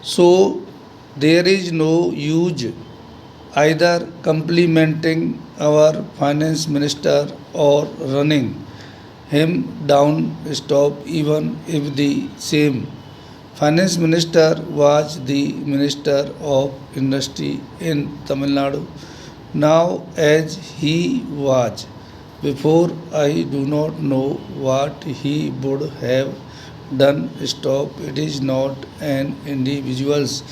So there is no use either complimenting our finance minister or running him down stop even if the same finance minister was the minister of industry in Tamil Nadu. Now as he was before, I do not know what he would have done. Stop. It is not an individual's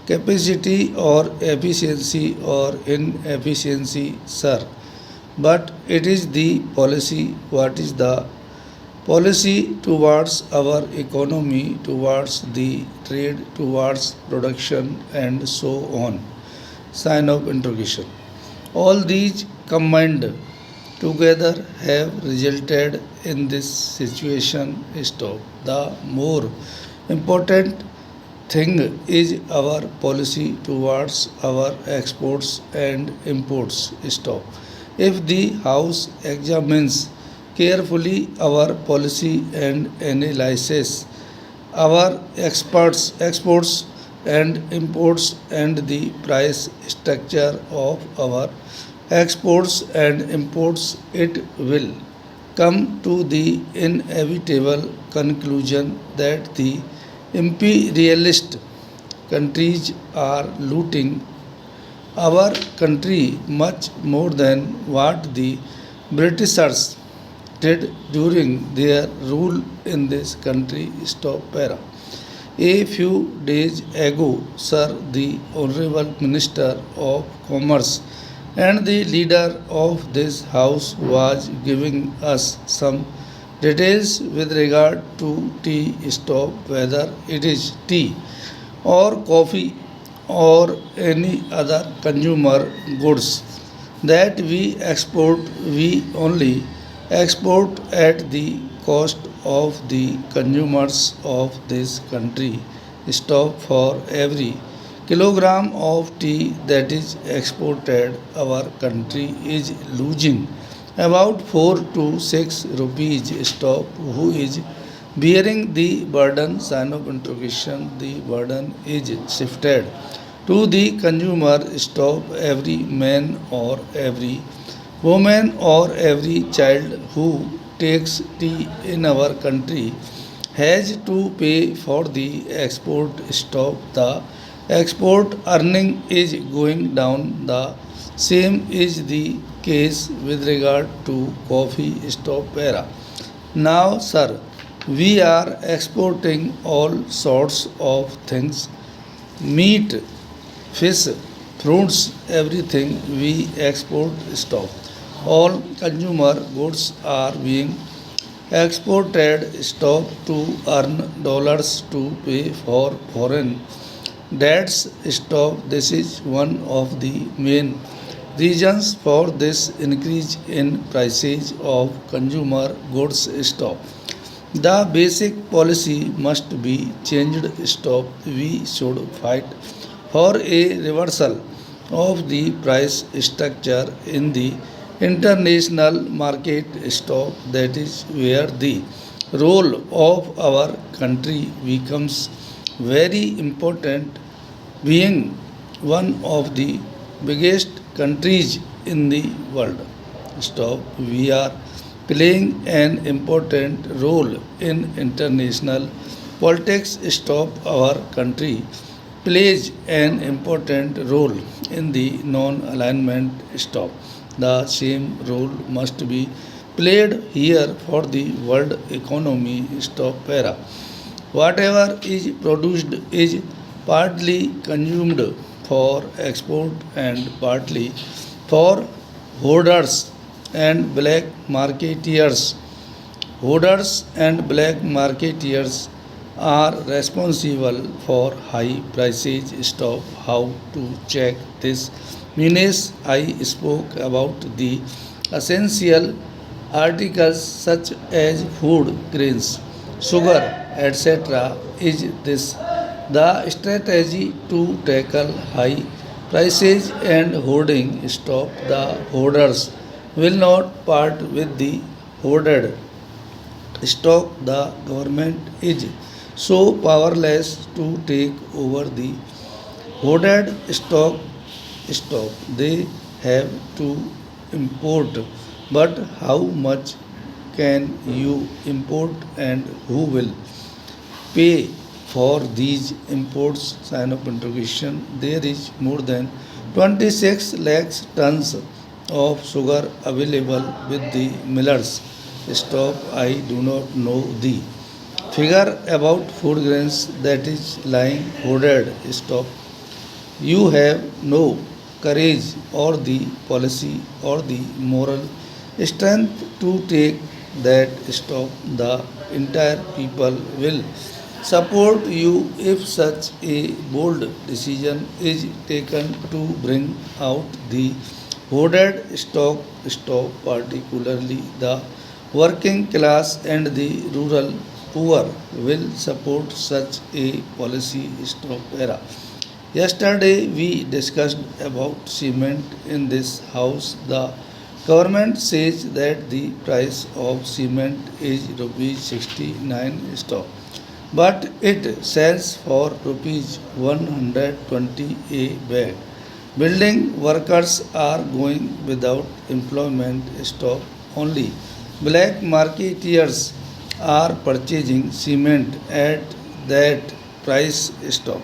capacity or efficiency or inefficiency, sir. But it is the policy. What is the policy towards our economy, towards the trade, towards production, and so on? Sign of interrogation. All these combined together have resulted in this situation. Stop. The more important thing is our policy towards our exports and imports. Stop. If the House examines carefully our policy and analyzes our exports and imports and the price structure of our exports and imports, it will come to the inevitable conclusion that the imperialist countries are looting our country much more than what the Britishers did during their rule in this country. Stop para. A few days ago, sir, the Honorable Minister of Commerce and the leader of this house was giving us some details with regard to tea. Stop, whether it is tea or coffee or any other consumer goods that we export, we only export at the cost of the consumers of this country. Stop. For every kilogram of tea that is exported, our country is losing about 4 to 6 rupees. Stop. Who is bearing the burden? Sign of interrogation. The burden is shifted to the consumer. Stop. Every man or every woman or every child who takes tea in our country has to pay for the export. Stop. The export earning is going down. The same is the case with regard to coffee. Stop para. Now, sir, we are exporting all sorts of things, meat, fish, fruits, everything we export. Stop. All consumer goods are being exported. Stop. To earn dollars to pay for foreign debts. Stop. This is one of the main reasons for this increase in prices of consumer goods. Stop. The basic policy must be changed. Stop. We should fight for a reversal of the price structure in the international market. Stop. That is where the role of our country becomes very important, being one of the biggest countries in the world. Stop. We are playing an important role in international politics. Stop. Our country plays an important role in the non-alignment. Stop. The same role must be played here for the world economy. Stop para. Whatever is produced is partly consumed for export and partly for hoarders and black marketeers. Hoarders and black marketeers are responsible for high prices. Stop. How to check this? Means I spoke about the essential articles such as food, grains, sugar, etc. Is this the strategy to tackle high prices and hoarding? Stop. The hoarders will not part with the hoarded stock. The government is so powerless to take over the hoarded stock. They have to import, but how much can you import and who will pay for these imports? Sign of interrogation. There is more than 26 lakhs tons of sugar available with the millers. Stop, I do not know the figure about food grains that is lying hoarded. Stop. You have no courage or the policy or the moral strength to take that stop. The entire people will support you if such a bold decision is taken to bring out the hoarded stock. Stop, particularly the working class and the rural poor will support such a policy. Stop era. Yesterday we discussed about cement in this house. The government says that the price of cement is rupees 69 stock, but it sells for rupees 120 a bag. Building workers are going without employment. Stop. Only black marketeers are purchasing cement at that price. Stop.